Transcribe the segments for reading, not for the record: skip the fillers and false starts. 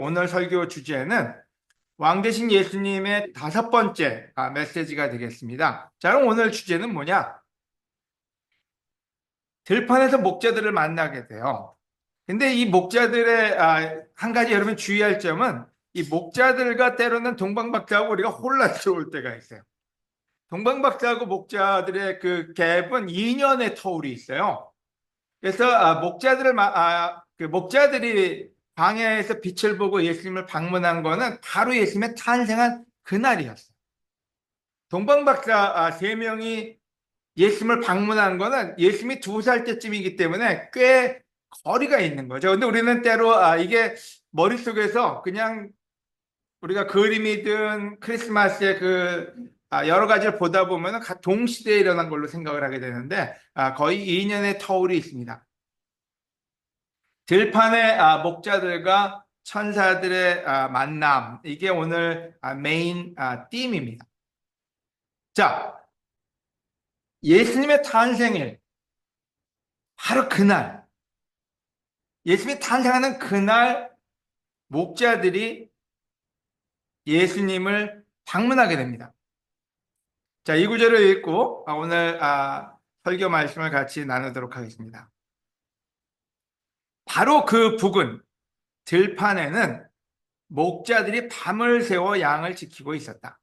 오늘 설교 주제는 왕 대신 예수님의 다섯 번째 메시지가 되겠습니다. 자, 그럼 오늘 주제는 뭐냐? 들판에서 목자들을 만나게 돼요. 근데 이 목자들의 한 가지 여러분 주의할 점은 이 목자들과 때로는 동방박사하고 우리가 혼란스러울 때가 있어요. 동방박사하고 목자들의 그 갭은 2년의 터울이 있어요. 그래서 그 목자들이 광야에서 빛을 보고 예수님을 방문한 거는 바로 예수님의 탄생한 그날이었어요. 동방박사 세 명이 예수님을 방문한 거는 예수님이 2살 때쯤이기 때문에 꽤 거리가 있는 거죠. 근데 우리는 때로 이게 머릿속에서 그냥 우리가 그림이든 크리스마스의 여러 가지를 보다 보면 동시대에 일어난 걸로 생각을 하게 되는데 거의 2년의 터울이 있습니다. 들판의 목자들과 천사들의 만남, 이게 오늘 메인 팀입니다. 자, 예수님의 탄생일, 바로 그날, 예수님이 탄생하는 그날 목자들이 예수님을 방문하게 됩니다. 자, 이 구절을 읽고 오늘 설교 말씀을 같이 나누도록 하겠습니다. 바로 그 부근 들판에는 목자들이 밤을 새워 양을 지키고 있었다.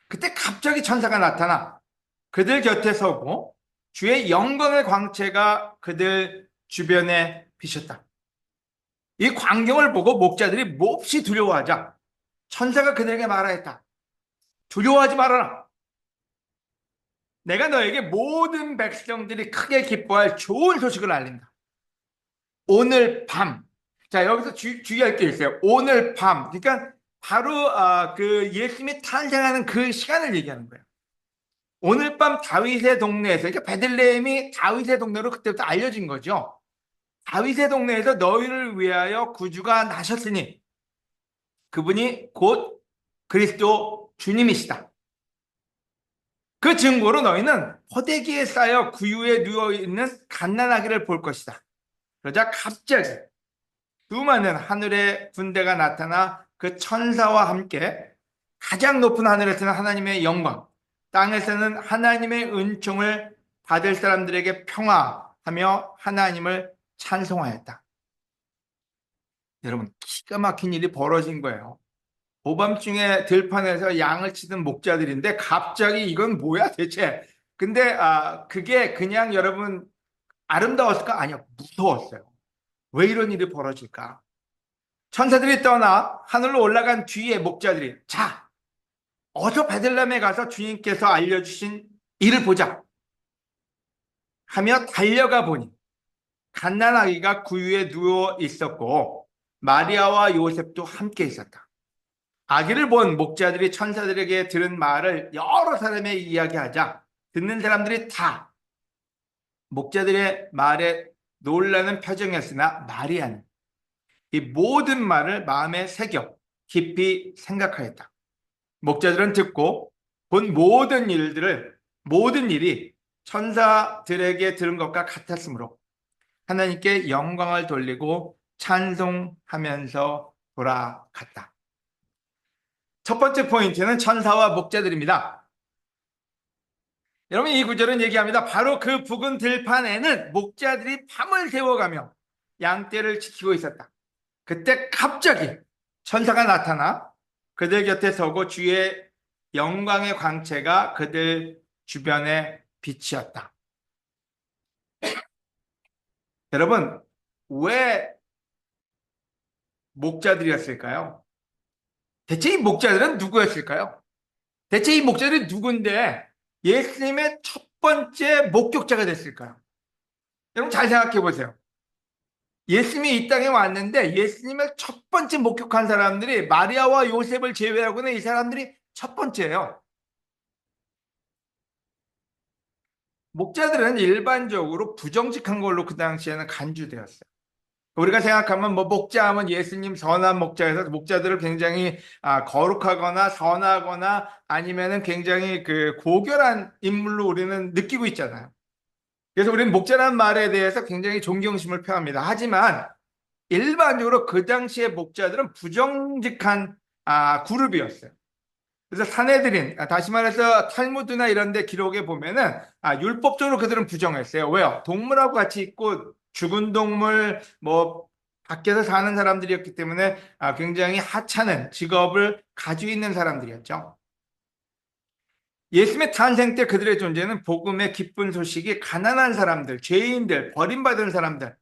그때 갑자기 천사가 나타나 그들 곁에 서고 주의 영광의 광채가 그들 주변에 비쳤다. 이 광경을 보고 목자들이 몹시 두려워하자 천사가 그들에게 말하였다. 두려워하지 말아라. 내가 너에게 모든 백성들이 크게 기뻐할 좋은 소식을 알린다. 오늘 밤. 자, 여기서 주의할 게 있어요. 오늘 밤. 그러니까 바로 그 예수님이 탄생하는 그 시간을 얘기하는 거예요. 오늘 밤 다윗의 동네에서, 그러니까 베들레헴이 다윗의 동네로 그때부터 알려진 거죠. 다윗의 동네에서 너희를 위하여 구주가 나셨으니 그분이 곧 그리스도 주님이시다. 그 증거로 너희는 포대기에 쌓여 구유에 누워있는 갓난아기를 볼 것이다. 그러자 갑자기 수많은 하늘의 군대가 나타나 그 천사와 함께 가장 높은 하늘에서는 하나님의 영광, 땅에서는 하나님의 은총을 받을 사람들에게 평화하며 하나님을 찬송하였다. 여러분, 기가 막힌 일이 벌어진 거예요. 오밤중에 들판에서 양을 치던 목자들인데 갑자기 이건 뭐야 대체? 근데 그게 그냥 여러분 아름다웠을까? 아니요, 무서웠어요. 왜 이런 일이 벌어질까? 천사들이 떠나 하늘로 올라간 뒤에 목자들이 자, 어서 베들레헴에 가서 주님께서 알려주신 일을 보자 하며 달려가 보니 갓난아기가 구유에 누워 있었고 마리아와 요셉도 함께 있었다. 아기를 본 목자들이 천사들에게 들은 말을 여러 사람에 이야기하자 듣는 사람들이 다 목자들의 말에 놀라는 표정이었으나 마리아는 이 모든 말을 마음에 새겨 깊이 생각하였다. 목자들은 듣고 본 모든 일이 천사들에게 들은 것과 같았으므로 하나님께 영광을 돌리고 찬송하면서 돌아갔다. 첫 번째 포인트는 천사와 목자들입니다. 여러분, 이 구절은 얘기합니다. 바로 그 붉은 들판에는 목자들이 밤을 새워가며 양떼를 지키고 있었다. 그때 갑자기 천사가 나타나 그들 곁에 서고 주의 영광의 광채가 그들 주변에 비치었다. 여러분, 왜 목자들이었을까요? 대체 이 목자들은 누구였을까요? 대체 이 목자들이 누군데 예수님의 첫 번째 목격자가 됐을까요? 여러분 잘 생각해 보세요. 예수님이 이 땅에 왔는데 예수님을 첫 번째 목격한 사람들이 마리아와 요셉을 제외하고는 이 사람들이 첫 번째예요. 목자들은 일반적으로 부정직한 걸로 그 당시에는 간주되었어요. 우리가 생각하면 뭐 목자하면 예수님 선한 목자에서 목자들을 굉장히 거룩하거나 선하거나 아니면은 굉장히 그 고결한 인물로 우리는 느끼고 있잖아요. 그래서 우리는 목자라는 말에 대해서 굉장히 존경심을 표합니다. 하지만 일반적으로 그 당시의 목자들은 부정직한 그룹이었어요. 그래서 사내들인, 다시 말해서 탈무드나 이런 데 기록에 보면은 율법적으로 그들은 부정했어요. 왜요? 동물하고 같이 있고 죽은 동물 뭐 밖에서 사는 사람들이었기 때문에 굉장히 하찮은 직업을 가지고 있는 사람들이었죠. 예수님의 탄생 때 그들의 존재는 복음의 기쁜 소식이 가난한 사람들, 죄인들, 버림받은 사람들,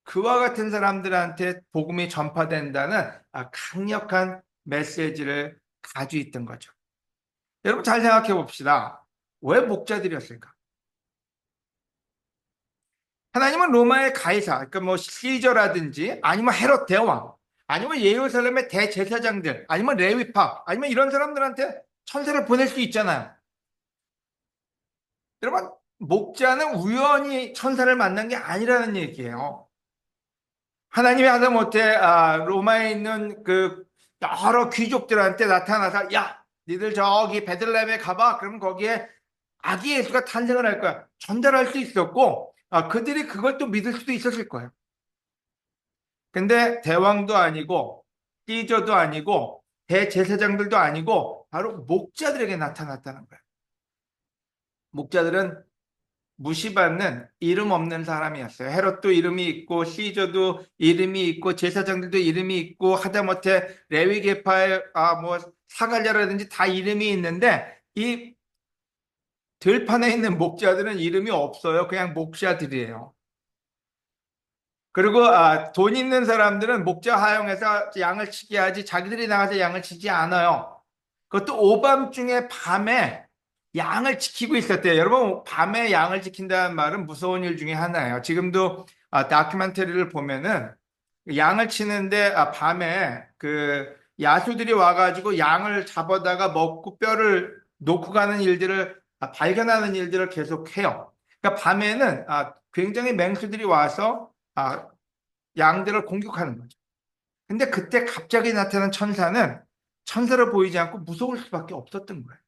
그와 같은 사람들한테 복음이 전파된다는 강력한 메시지를 가지고 있던 거죠. 여러분 잘 생각해 봅시다. 왜 목자들이었을까? 하나님은 로마의 가이사, 그러니까 뭐 시저라든지 아니면 헤롯 대왕, 아니면 예루살렘의 대제사장들, 아니면 레위파, 아니면 이런 사람들한테 천사를 보낼 수 있잖아요. 여러분, 목자는 우연히 천사를 만난 게 아니라는 얘기예요. 하나님이 하다못해 로마에 있는 그 여러 귀족들한테 나타나서 야, 니들 저기 베들레헴에 가봐. 그러면 거기에 아기 예수가 탄생을 할 거야. 전달할 수 있었고 그들이 그걸 또 믿을 수도 있었을 거예요. 근데 대왕도 아니고 시저도 아니고 대제사장들도 아니고 바로 목자들에게 나타났다는 거예요. 목자들은 무시받는 이름 없는 사람이었어요. 헤롯도 이름이 있고 시저도 이름이 있고 제사장들도 이름이 있고 하다못해 레위 계파의 뭐 사갈랴라든지 다 이름이 있는데 이 들판에 있는 목자들은 이름이 없어요. 그냥 목자들이에요. 그리고 돈 있는 사람들은 목자 하용해서 양을 치게 하지 자기들이 나가서 양을 치지 않아요. 그것도 오밤중에 밤에 양을 지키고 있었대요. 여러분, 밤에 양을 지킨다는 말은 무서운 일 중에 하나예요. 지금도 다큐멘터리를 보면은 양을 치는데 밤에 그 야수들이 와가지고 양을 잡아다가 먹고 뼈를 놓고 가는 일들을 발견하는 일들을 계속 해요. 그러니까 밤에는 굉장히 맹수들이 와서 양들을 공격하는 거죠. 근데 그때 갑자기 나타난 천사는 천사로 보이지 않고 무서울 수밖에 없었던 거예요.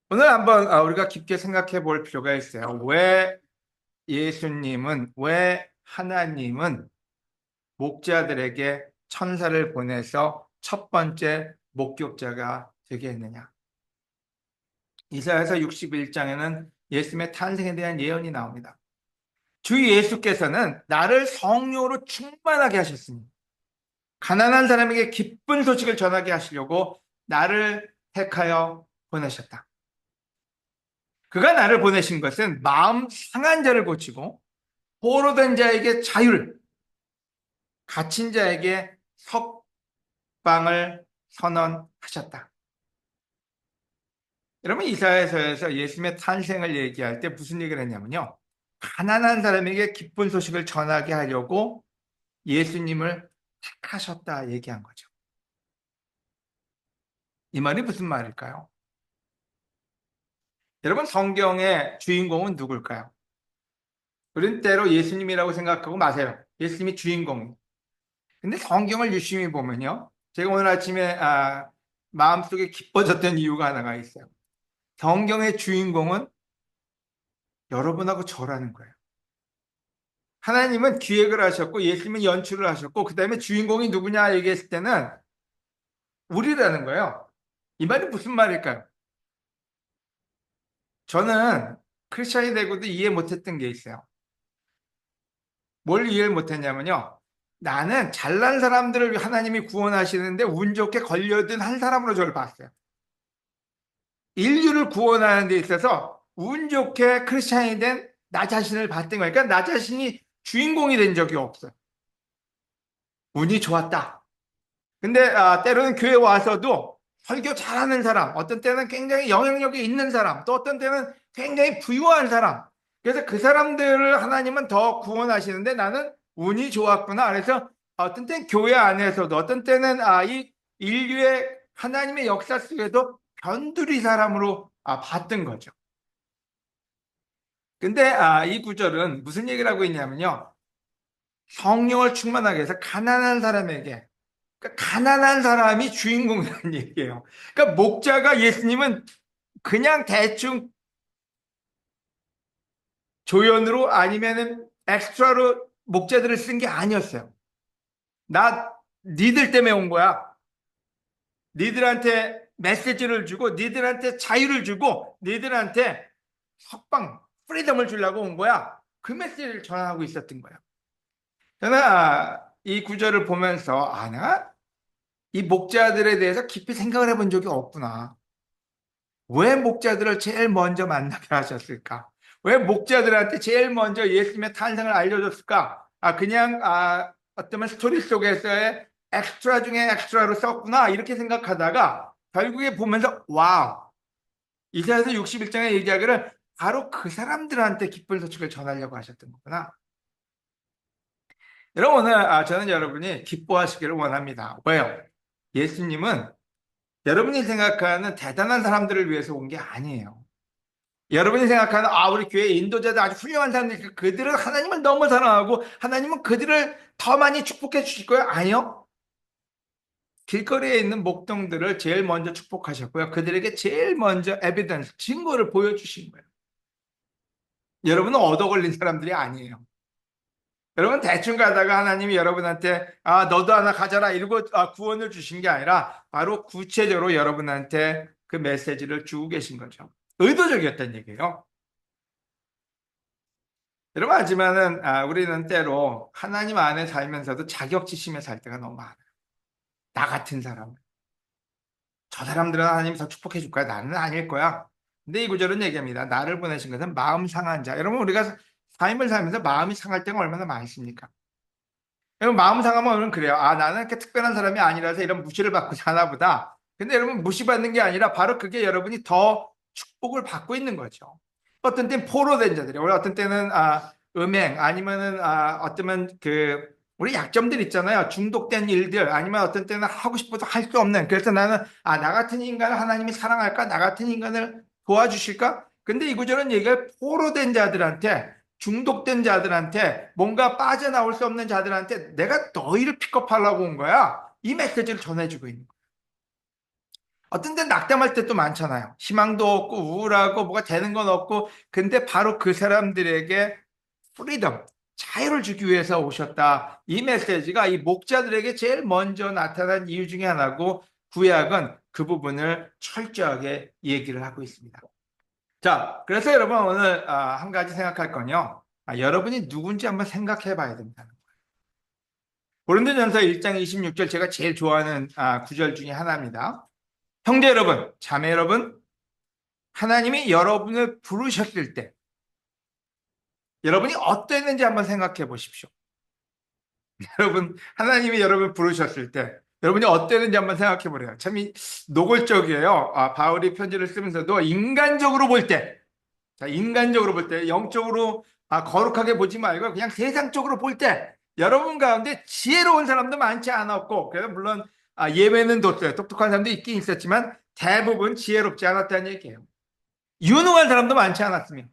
오늘 한번 우리가 깊게 생각해 볼 필요가 있어요. 왜 하나님은 목자들에게 천사를 보내서 첫 번째 목격자가 되게 했느냐? 이사야서 61장에는 예수님의 탄생에 대한 예언이 나옵니다. 주 예수께서는 나를 성령으로 충만하게 하셨습니다. 가난한 사람에게 기쁜 소식을 전하게 하시려고 나를 택하여 보내셨다. 그가 나를 보내신 것은 마음 상한 자를 고치고 포로된 자에게 자유를, 갇힌 자에게 석방을 선언하셨다. 여러분, 이사야서에서 예수님의 탄생을 얘기할 때 무슨 얘기를 했냐면요. 가난한 사람에게 기쁜 소식을 전하게 하려고 예수님을 택하셨다 얘기한 거죠. 이 말이 무슨 말일까요? 여러분, 성경의 주인공은 누굴까요? 우리는 때로 예수님이라고 생각하고 마세요. 예수님이 주인공입니다. 근데 성경을 유심히 보면요. 제가 오늘 아침에 마음속에 기뻐졌던 이유가 하나가 있어요. 성경의 주인공은 여러분하고 저라는 거예요. 하나님은 기획을 하셨고 예수님은 연출을 하셨고 그 다음에 주인공이 누구냐 얘기했을 때는 우리라는 거예요. 이 말이 무슨 말일까요? 저는 크리스천이 되고도 이해 못했던 게 있어요. 뭘 이해를 못했냐면요. 나는 잘난 사람들을 하나님이 구원하시는데 운 좋게 걸려든 한 사람으로 저를 봤어요. 인류를 구원하는 데 있어서 운 좋게 크리스찬이 된 나 자신을 봤던 거예요. 그러니까 나 자신이 주인공이 된 적이 없어요. 운이 좋았다. 근데 때로는 교회 와서도 설교 잘하는 사람, 어떤 때는 굉장히 영향력이 있는 사람, 또 어떤 때는 굉장히 부유한 사람. 그래서 그 사람들을 하나님은 더 구원하시는데 나는 운이 좋았구나. 그래서 어떤 때는 교회 안에서도 어떤 때는 이 인류의 하나님의 역사 속에도 변두리 사람으로 봤던 거죠. 근데 이 구절은 무슨 얘기를 하고 있냐면요. 성령을 충만하게 해서 가난한 사람에게, 그러니까 가난한 사람이 주인공이라는 얘기예요. 그러니까 목자가 예수님은 그냥 대충 조연으로 아니면은 엑스트라로 목자들을 쓴 게 아니었어요. 니들 때문에 온 거야. 니들한테 메시지를 주고, 니들한테 자유를 주고, 니들한테 석방, 프리덤을 주려고 온 거야. 그 메시지를 전하고 있었던 거예요. 저는 이 구절을 보면서 내가 이 목자들에 대해서 깊이 생각을 해본 적이 없구나. 왜 목자들을 제일 먼저 만나게 하셨을까? 왜 목자들한테 제일 먼저 예수님의 탄생을 알려줬을까? 그냥 어떤 스토리 속에서의 엑스트라 중에 엑스트라로 썼구나 이렇게 생각하다가 결국에 보면서 와우, 이사야서 61장의 얘기하기를 바로 그 사람들한테 기쁜 소식을 전하려고 하셨던 거구나. 여러분, 오늘 저는 여러분이 기뻐하시기를 원합니다. 왜요? 예수님은 여러분이 생각하는 대단한 사람들을 위해서 온 게 아니에요. 여러분이 생각하는 우리 교회 인도자들 아주 훌륭한 사람들, 그들은 하나님을 너무 사랑하고 하나님은 그들을 더 많이 축복해 주실 거예요? 아니요. 길거리에 있는 목동들을 제일 먼저 축복하셨고요. 그들에게 제일 먼저 에비던스, 증거를 보여주신 거예요. 여러분은 얻어 걸린 사람들이 아니에요. 여러분 대충 가다가 하나님이 여러분한테 너도 하나 가져라 이러고 구원을 주신 게 아니라 바로 구체적으로 여러분한테 그 메시지를 주고 계신 거죠. 의도적이었던 얘기예요. 여러분, 하지만은 우리는 때로 하나님 안에 살면서도 자격지심에 살 때가 너무 많아요. 나 같은 사람, 저 사람들은 하나님이 더 축복해 줄 거야, 나는 아닐 거야. 근데 이 구절은 얘기합니다. 나를 보내신 것은 마음 상한 자. 여러분, 우리가 삶을 살면서 마음이 상할 때가 얼마나 많습니까? 여러분, 마음 상하면 오늘 그래요. 나는 이렇게 특별한 사람이 아니라서 이런 무시를 받고 사나 보다. 근데 여러분, 무시받는 게 아니라 바로 그게 여러분이 더 축복을 받고 있는 거죠. 어떤 때는 포로된 자들이, 어떤 때는 음행, 아니면은 어쩌면 우리 약점들 있잖아요. 중독된 일들, 아니면 어떤 때는 하고 싶어도 할 수 없는. 그래서 나는 나 같은 인간을 하나님이 사랑할까? 나 같은 인간을 도와주실까? 근데 이 구절은 얘기가 포로된 자들한테, 중독된 자들한테, 뭔가 빠져나올 수 없는 자들한테 내가 너희를 픽업하려고 온 거야. 이 메시지를 전해주고 있는 거야. 어떤 때 낙담할 때도 많잖아요. 희망도 없고 우울하고 뭐가 되는 건 없고, 근데 바로 그 사람들에게 프리덤, 자유를 주기 위해서 오셨다. 이 메시지가 이 목자들에게 제일 먼저 나타난 이유 중에 하나고, 구약은 그 부분을 철저하게 얘기를 하고 있습니다. 자, 그래서 여러분 오늘 한 가지 생각할 건요. 여러분이 누군지 한번 생각해 봐야 된다는 거예요. 고린도전서 1장 26절, 제가 제일 좋아하는 구절 중에 하나입니다. 형제 여러분, 자매 여러분, 하나님이 여러분을 부르셨을 때 여러분이 어땠는지 한번 생각해 보십시오. 여러분, 하나님이 여러분 부르셨을 때 여러분이 어땠는지 한번 생각해 보래요. 참 노골적이에요. 바울이 편지를 쓰면서도 인간적으로 볼 때, 자, 인간적으로 볼 때, 영적으로 거룩하게 보지 말고 그냥 세상적으로 볼 때 여러분 가운데 지혜로운 사람도 많지 않았고, 그래서 물론 예외는 뒀어요. 똑똑한 사람도 있긴 있었지만 대부분 지혜롭지 않았다는 얘기예요. 유능한 사람도 많지 않았습니다.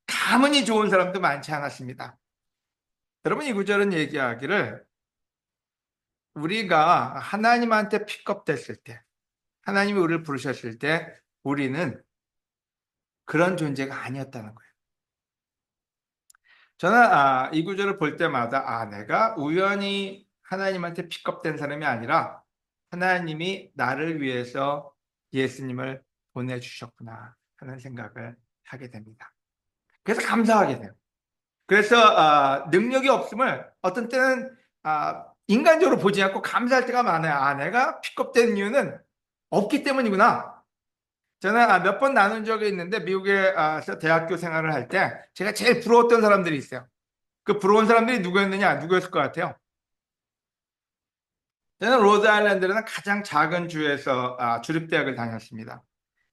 가문이 좋은 사람도 많지 않았습니다. 여러분, 이 구절은 얘기하기를 우리가 하나님한테 픽업됐을 때, 하나님이 우리를 부르셨을 때 우리는 그런 존재가 아니었다는 거예요. 저는 이 구절을 볼 때마다 내가 우연히 하나님한테 픽업된 사람이 아니라 하나님이 나를 위해서 예수님을 보내주셨구나 하는 생각을 하게 됩니다. 그래서 감사하게 돼요. 그래서 능력이 없음을 어떤 때는 인간적으로 보지 않고 감사할 때가 많아요. 내가 픽업된 이유는 없기 때문이구나. 저는 몇 번 나눈 적이 있는데, 미국에서 대학교 생활을 할 때 제가 제일 부러웠던 사람들이 있어요. 그 부러운 사람들이 누구였느냐? 누구였을 것 같아요? 저는 로드아일랜드라는 가장 작은 주에서 주립대학을 다녔습니다.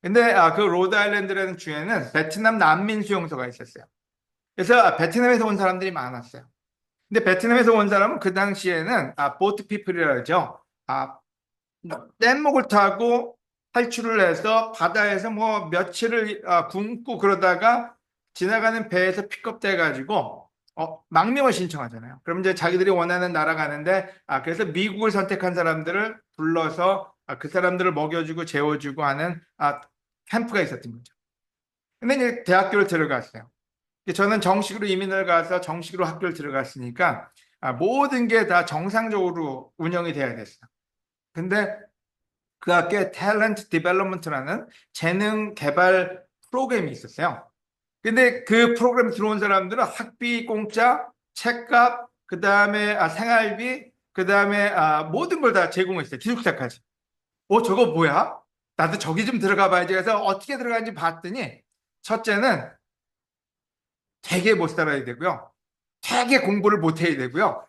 근데 그 로드아일랜드라는 주에는 베트남 난민 수용소가 있었어요. 그래서 베트남에서 온 사람들이 많았어요. 근데 베트남에서 온 사람은 그 당시에는 보트 피플이라고 하죠. 뗏목을 타고 탈출을 해서 바다에서 뭐 며칠을 굶고 그러다가 지나가는 배에서 픽업돼 가지고 망명을 신청하잖아요. 그럼 이제 자기들이 원하는 나라 가는데, 그래서 미국을 선택한 사람들을 불러서 그 사람들을 먹여주고 재워주고 하는 캠프가 있었던 거죠. 근데 이제 대학교를 들어갔어요. 저는 정식으로 이민을 가서 정식으로 학교를 들어갔으니까 모든 게 다 정상적으로 운영이 돼야 됐어요. 근데 그 학교에 탤런트 디벨롭먼트라는 재능 개발 프로그램이 있었어요. 근데 그 프로그램 들어온 사람들은 학비 공짜, 책값, 그 다음에 생활비, 그 다음에 모든 걸 다 제공했어요. 기숙사까지. 저거 뭐야? 나도 저기 좀 들어가 봐야지. 그래서 어떻게 들어가는지 봤더니 첫째는 되게 못 살아야 되고요. 되게 공부를 못 해야 되고요.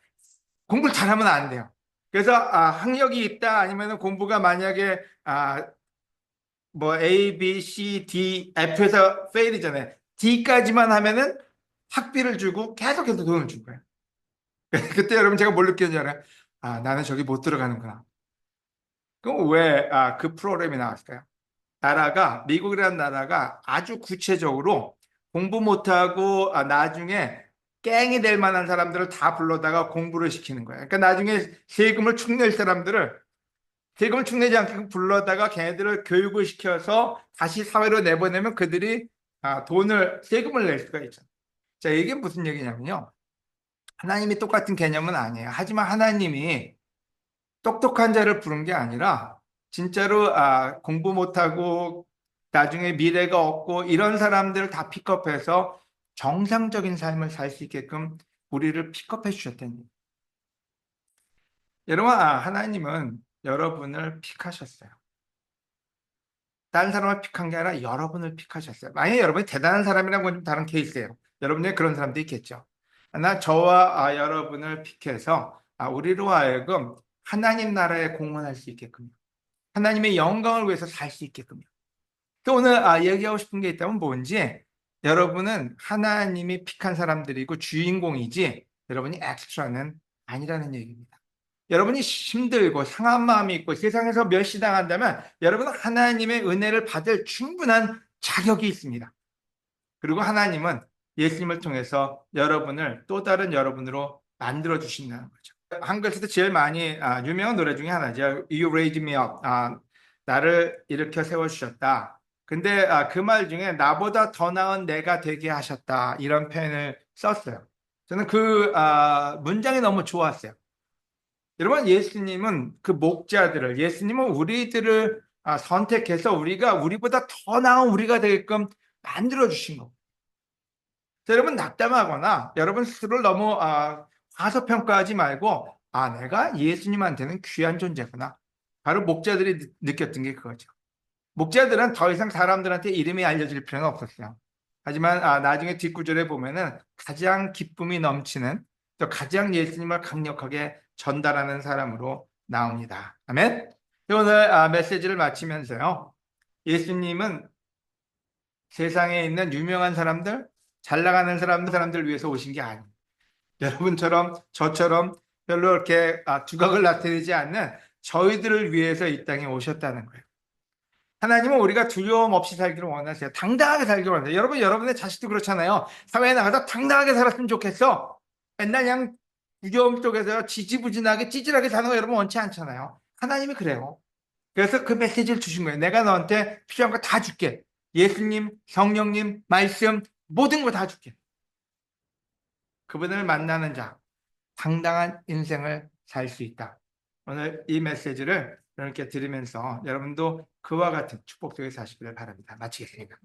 공부를 잘하면 안 돼요. 그래서 학력이 있다 아니면 공부가 만약에 뭐 A, B, C, D, F에서 페일이잖아요. D까지만 하면은 학비를 주고 계속해서 돈을 준 거예요. 그때 여러분 제가 뭘 느꼈는지 알아요? 나는 저기 못 들어가는구나. 그럼 왜 그 프로그램이 나왔을까요? 미국이라는 나라가 아주 구체적으로 공부 못하고 나중에 깽이 될 만한 사람들을 다 불러다가 공부를 시키는 거예요. 그러니까 나중에 세금을 축내지 않게 불러다가 걔네들을 교육을 시켜서 다시 사회로 내보내면 그들이 세금을 낼 수가 있죠. 자, 이게 무슨 얘기냐면요. 하나님이 똑같은 개념은 아니에요. 하지만 하나님이 똑똑한 자를 부른 게 아니라 진짜로 공부 못하고 나중에 미래가 없고 이런 사람들을 다 픽업해서 정상적인 삶을 살 수 있게끔 우리를 픽업해 주셨다는 얘기예요. 여러분, 하나님은 여러분을 픽하셨어요. 다른 사람을 픽한 게 아니라 여러분을 픽하셨어요. 만약에 여러분이 대단한 사람이라는 건 좀 다른 케이스예요. 여러분 중에 그런 사람도 있겠죠. 저와 여러분을 픽해서 우리로 하여금 하나님 나라에 공헌할 수 있게끔 하나님의 영광을 위해서 살 수 있게끔요. 또 오늘 얘기하고 싶은 게 있다면 뭔지 여러분은 하나님이 픽한 사람들이고 주인공이지 여러분이 엑스트라는 아니라는 얘기입니다. 여러분이 힘들고 상한 마음이 있고 세상에서 멸시당한다면 여러분은 하나님의 은혜를 받을 충분한 자격이 있습니다. 그리고 하나님은 예수님을 통해서 여러분을 또 다른 여러분으로 만들어 주신다는 거죠. 한글에서도 제일 많이 유명한 노래 중에 하나죠. You raised me up. 나를 일으켜 세워주셨다. 근데 그 말 중에 나보다 더 나은 내가 되게 하셨다. 이런 표현을 썼어요. 저는 그 문장이 너무 좋았어요. 여러분, 예수님은 우리들을 선택해서 우리보다 더 나은 우리가 되게끔 만들어 주신 거고. 여러분 낙담하거나 여러분 스스로를 너무 과소평가하지 말고 내가 예수님한테는 귀한 존재구나. 바로 목자들이 느꼈던 게 그거죠. 목자들은 더 이상 사람들한테 이름이 알려질 필요는 없었어요. 하지만 나중에 뒷구절에 보면은 가장 기쁨이 넘치는 또 가장 예수님을 강력하게 전달하는 사람으로 나옵니다. 아멘. 오늘 메시지를 마치면서요. 예수님은 세상에 있는 유명한 사람들, 잘 나가는 사람들 위해서 오신 게 아니에요. 여러분처럼 저처럼 별로 이렇게 두각을 나타내지 않는 저희들을 위해서 이 땅에 오셨다는 거예요. 하나님은 우리가 두려움 없이 살기를 원하세요. 당당하게 살기를 원하세요. 여러분의 자식도 그렇잖아요. 사회에 나가서 당당하게 살았으면 좋겠어. 맨날 그냥 두려움 속에서 지지부진하게 찌질하게 사는 거 여러분 원치 않잖아요. 하나님이 그래요. 그래서 그 메시지를 주신 거예요. 내가 너한테 필요한 거 다 줄게. 예수님, 성령님, 말씀 모든 거 다 줄게. 그분을 만나는 자, 당당한 인생을 살 수 있다. 오늘 이 메시지를 여러분께 들으면서 여러분도 그와 같은 축복 속에 사시기를 바랍니다. 마치겠습니다.